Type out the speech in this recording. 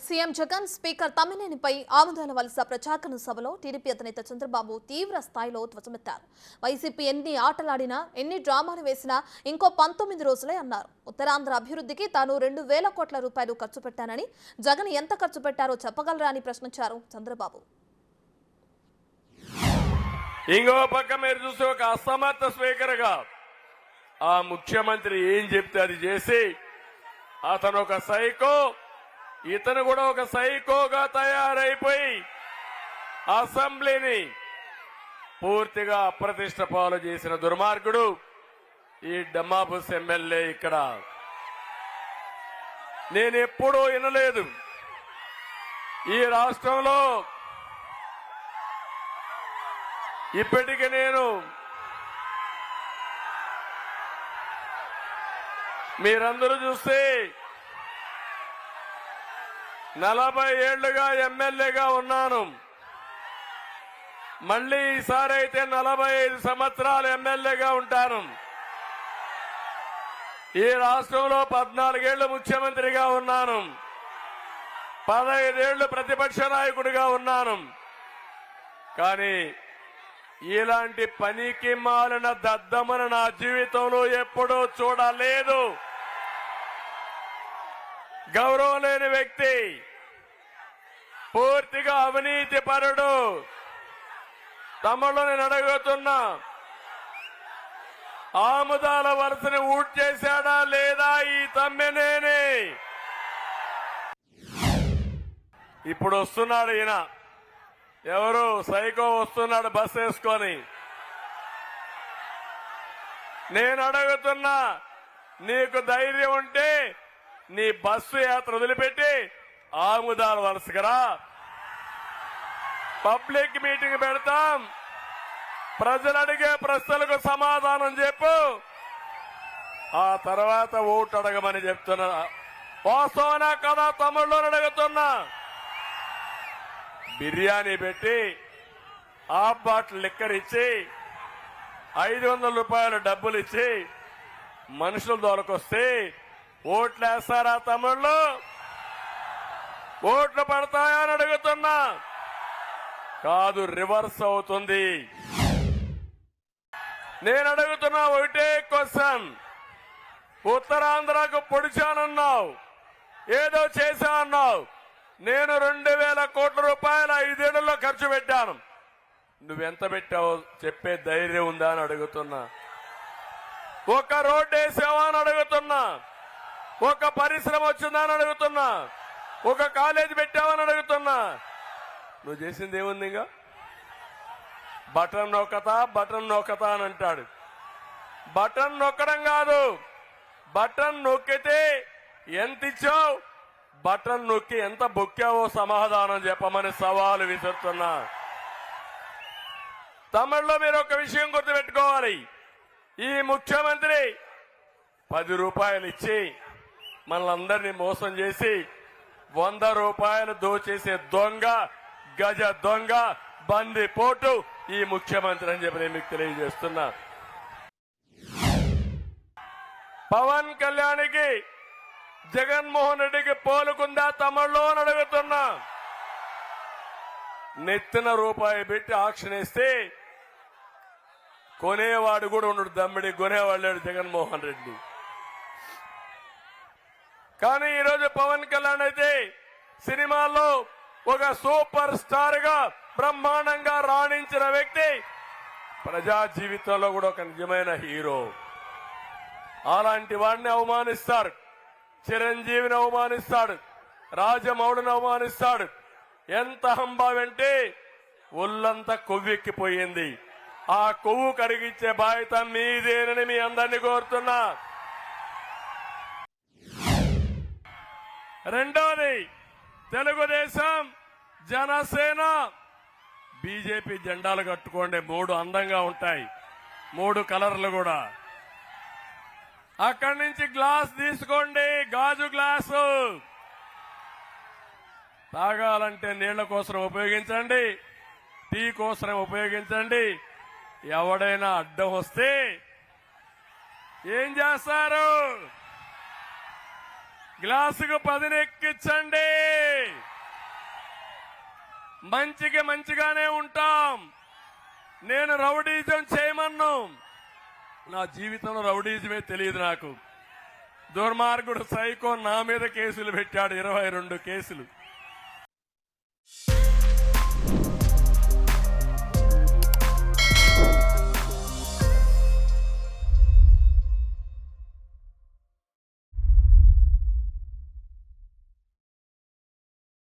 CM Jagan speaker తమ్మినేనిపై ఆముదాల వలస ప్రచారణ సభలో TDP అధినేత చంద్రబాబు తీవ్ర స్థాయిలో ధ్వజమెత్తారు. వైసీపీ ఎన్ని ఆటలాడినా ఎన్ని డ్రామాలు వేసినా ఇంకో 19 రోజులే అన్నారు. ఉత్తరాంధ్ర అభివృద్ధికి తాను 2,000 కోట్ల రూపాయలు ఖర్చు పెట్టానని, జగన్ ఎంత ఖర్చు పెట్టారో చెప్పగలరా అని ప్రశ్నించారు చంద్రబాబు. ఇంకో పక్క మీరు చూస్తే ఒక అసమర్థ స్పీకర్ గా ఆ ముఖ్యమంత్రి ఏం చెప్తే అది చేసి అతను ఒక సైకో, ఇతను కూడా ఒక సైకోగా తయారైపోయి అసెంబ్లీని పూర్తిగా అప్రతిష్ట పాలు చేసిన దుర్మార్గుడు ఈ డమ్మాబుస్ ఎమ్మెల్యే. ఇక్కడ నేనెప్పుడూ వినలేదు ఈ రాష్ట్రంలో. ఇప్పటికి నేను మీరందరూ చూస్తే 40 ఏళ్లుగా ఎమ్మెల్యేగా ఉన్నాను. మళ్లీ ఈసారి అయితే 45 సంవత్సరాలు ఎమ్మెల్యేగా ఉంటాను. ఈ రాష్ట్రంలో 14 ఏళ్లు ముఖ్యమంత్రిగా ఉన్నాను. 15 ఏళ్లు ప్రతిపక్ష నాయకుడిగా ఉన్నాను. కానీ ఇలాంటి పనికి మాలిన దద్దమను నా జీవితంలో ఎప్పుడూ చూడలేదు. గౌరవం లేని వ్యక్తి, పూర్తిగా అవినీతి పరుడు. తమలో నేను అడుగుతున్నా, ఆముదాల వలసని ఊట్ చేశాడా లేదా ఈ తమ్మినేని? ఇప్పుడు వస్తున్నాడు ఈయన, ఎవరు సైకో వస్తున్నాడు బస్ వేసుకొని. నేను అడుగుతున్నా, నీకు ధైర్యం ఉంటే నీ బస్సు యాత్ర వదిలిపెట్టి ఆముదాల వలసకురా. పబ్లిక్ మీటింగ్ పెడతాం, ప్రజలు అడిగే ప్రశ్నలకు సమాధానం చెప్పు, ఆ తర్వాత ఓటు అడగమని చెప్తున్నా. వాస్తవనా కదా తమ్ముళ్ళు అడుగుతున్నా. బిర్యానీ పెట్టి హాఫ్ బాటిల్ లిక్కర్ ఇచ్చి 500 రూపాయలు డబ్బులు ఇచ్చి మనుషుల దొరకొస్తే ఓట్లు వేస్తారా తమ్ముళ్ళు? ఓట్లు పడతాయా అని అడుగుతున్నా. కాదు, రివర్స్ అవుతుంది. నేను అడుగుతున్నా ఒకటే క్వశ్చన్. ఉత్తరాంధ్రకు పొడిచానన్నావు, ఏదో చేశా అన్నావు. నేను 2,000 కోట్ల రూపాయలు 5 ఏళ్లలో ఖర్చు పెట్టాను. నువ్వెంత పెట్టావో చెప్పే ధైర్యం ఉందా అని అడుగుతున్నా. ఒక రోడ్డు వేసావా అని అడుగుతున్నా. ఒక పరిశ్రమ వచ్చిందా అని అడుగుతున్నా. ఒక కాలేజీ పెట్టావని అడుగుతున్నా. నువ్వు చేసింది ఏముంది? ఇంకా బటన్ నొక్కతా అని అంటాడు. బటన్ నొక్కడం కాదు, బటన్ నొక్కితే ఎంత ఇచ్చావు, బటన్ నొక్కి ఎంత బొక్కావో సమాధానం చెప్పమని సవాలు విసురుతున్నా. తమిళలో మీరు ఒక విషయం గుర్తుపెట్టుకోవాలి. ఈ ముఖ్యమంత్రి 10 రూపాయలు ఇచ్చి మనలందరినీ మోసం చేసి 100 రూపాయలు దోచేసే దొంగ, గజ దొంగ, బంది పోటు ఈ ముఖ్యమంత్రి అని చెప్పి నేను మీకు తెలియజేస్తున్నా. పవన్ కళ్యాణ్కి జగన్మోహన్ రెడ్డికి పోలుకుందా తమిళలో అని అడుగుతున్నా. నెత్తిన రూపాయి పెట్టి ఆక్షన్ వేస్తే కొనేవాడు కూడా ఉండడు, దమ్మిడి కొనేవాళ్ళాడు జగన్మోహన్ రెడ్డి. కానీ ఈరోజు పవన్ కళ్యాణ్ అయితే సినిమాల్లో ఒక సూపర్ స్టార్ గా బ్రహ్మాండంగా రాణించిన వ్యక్తి, ప్రజా జీవితంలో కూడా ఒక నిజమైన హీరో. అలాంటి వాడిని అవమానిస్తారు. చిరంజీవిని అవమానిస్తాడు, రాజమౌళిని అవమానిస్తాడు. ఎంత హంబావంటే ఒళ్ళంతా కొవ్వెక్కిపోయింది. ఆ కొవ్వు కరిగించే బాధ్యత మీదేనని మీ అందరినీ కోరుతున్నా. రెండోది, తెలుగుదేశం, జనసేన, బీజేపీ జెండాలు కట్టుకోండి. 3 అందంగా ఉంటాయి, 3 కలర్లు కూడా. అక్కడి నుంచి గ్లాస్ తీసుకోండి, గాజు గ్లాసు. తాగాలంటే నీళ్ల కోసం ఉపయోగించండి, టీ కోసం ఉపయోగించండి. ఎవడైనా అడ్డం వస్తే ఏం చేస్తారు? గ్లాసుకు 10 ఎక్కించండి. మంచికి మంచిగానే ఉంటాం. నేను రౌడీజం చేయమన్ను. నా జీవితంలో రౌడీజమే తెలియదు నాకు. దుర్మార్గుడు సైకో నా మీద కేసులు పెట్టాడు, 22 కేసులు.